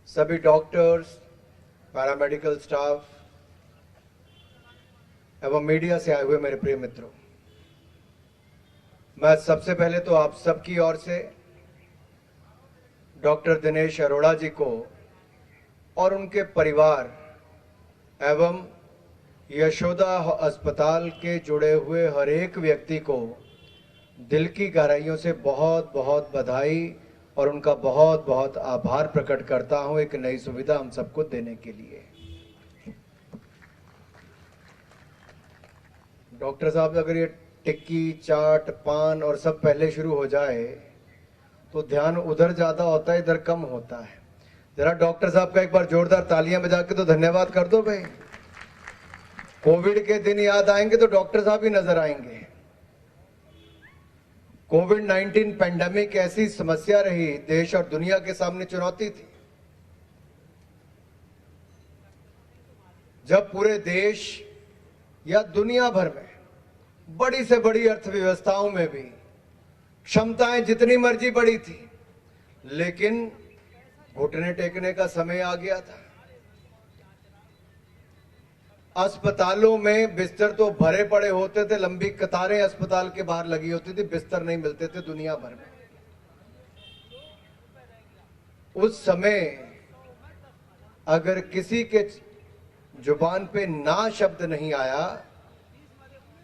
सभी doctors, paramedical staff एवं media से आए हुए मेरे प्रिय मित्रों, मैं सबसे पहले तो आप सबकी ओर से डॉक्टर दिनेश अरोड़ा जी को और उनके परिवार एवं यशोदा अस्पताल के जुड़े हुए हर एक व्यक्ति को दिल की गहराइयों से बहुत बहुत बधाई और उनका बहुत बहुत आभार प्रकट करता हूं एक नई सुविधा हम सबको देने के लिए। डॉक्टर साहब, अगर ये टिक्की, चाट, पान और सब पहले शुरू हो जाए तो ध्यान उधर ज्यादा होता है, इधर कम होता है। जरा डॉक्टर साहब का एक बार जोरदार तालियां बजा के तो धन्यवाद कर दो भाई। कोविड के दिन याद आएंगे तो डॉक्टर साहब ही नजर आएंगे। कोविड-19 पेंडेमिक ऐसी समस्या रही, देश और दुनिया के सामने चुनौती थी। जब पूरे देश या दुनिया भर में बड़ी से बड़ी अर्थव्यवस्थाओं में भी क्षमताएं जितनी मर्जी बड़ी थी, लेकिन घुटने टेकने का समय आ गया था। अस्पतालों में बिस्तर तो भरे पड़े होते थे, लंबी कतारें अस्पताल के बाहर लगी होती थी, बिस्तर नहीं मिलते थे दुनिया भर में। उस समय अगर किसी के जुबान पे ना शब्द नहीं आया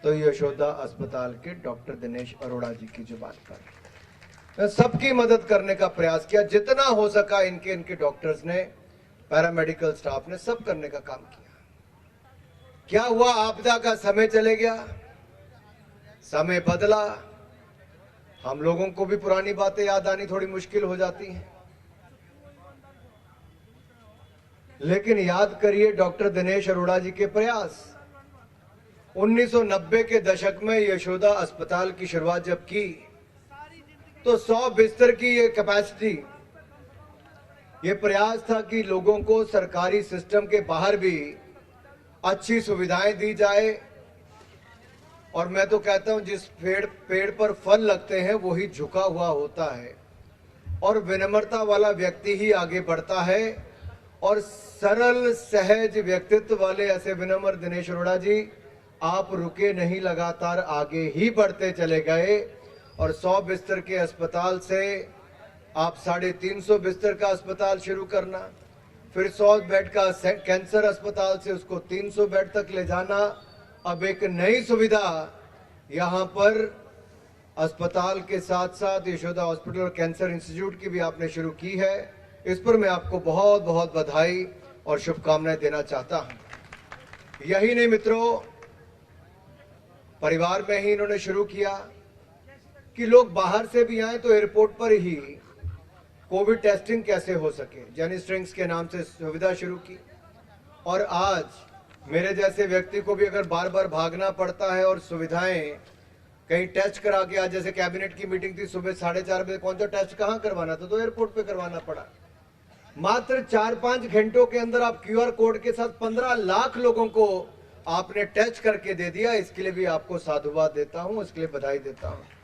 तो यशोदा अस्पताल के डॉक्टर दिनेश अरोड़ा जी की जुबान पर सबकी मदद करने का प्रयास किया, जितना हो सका। इनके डॉक्टर्स ने, पैरामेडिकल स्टाफ ने सब करने का काम किया। क्या हुआ? आपदा का समय चले गया, समय बदला। हम लोगों को भी पुरानी बातें याद आनी थोड़ी मुश्किल हो जाती हैं, लेकिन याद करिए डॉक्टर दिनेश अरोड़ा जी के प्रयास। 1990 के दशक में यशोदा अस्पताल की शुरुआत जब की तो 100 बिस्तर की ये कैपेसिटी, ये प्रयास था कि लोगों को सरकारी सिस्टम के बाहर भी अच्छी सुविधाएं दी जाए। और मैं तो कहता हूं, जिस पेड़ पर फल लगते हैं वही झुका हुआ होता है और विनम्रता वाला व्यक्ति ही आगे बढ़ता है। और सरल सहज व्यक्तित्व वाले ऐसे विनम्र दिनेश अरोड़ा जी, आप रुके नहीं, लगातार आगे ही बढ़ते चले गए। और 100 बिस्तर के अस्पताल से आप 350 बिस्तर का अस्पताल शुरू करना, फिर 100 बेड का कैंसर अस्पताल से उसको 300 बेड तक ले जाना। अब एक नई सुविधा यहां पर अस्पताल के साथ साथ यशोदा हॉस्पिटल और कैंसर इंस्टीट्यूट की भी आपने शुरू की है। इस पर मैं आपको बहुत बहुत बधाई और शुभकामनाएं देना चाहता हूं। यही नहीं मित्रों, परिवार में ही इन्होंने शुरू किया कि लोग बाहर से भी आए तो एयरपोर्ट पर ही कोविड टेस्टिंग कैसे हो सके, जेनीस्ट्रिंग्स के नाम से सुविधा शुरू की। और आज मेरे जैसे व्यक्ति को भी अगर बार बार भागना पड़ता है और सुविधाएं कहीं टेस्ट करा के, आज जैसे कैबिनेट की मीटिंग थी सुबह 4:30 बजे, कौन सा टेस्ट कहां करवाना था, तो एयरपोर्ट पे करवाना पड़ा। मात्र 4-5 घंटों के अंदर आप QR कोड के साथ 15 लाख लोगों को आपने टेस्ट करके दे दिया। इसके लिए भी आपको साधुवाद देता हूं, इसके लिए बधाई देता हूं।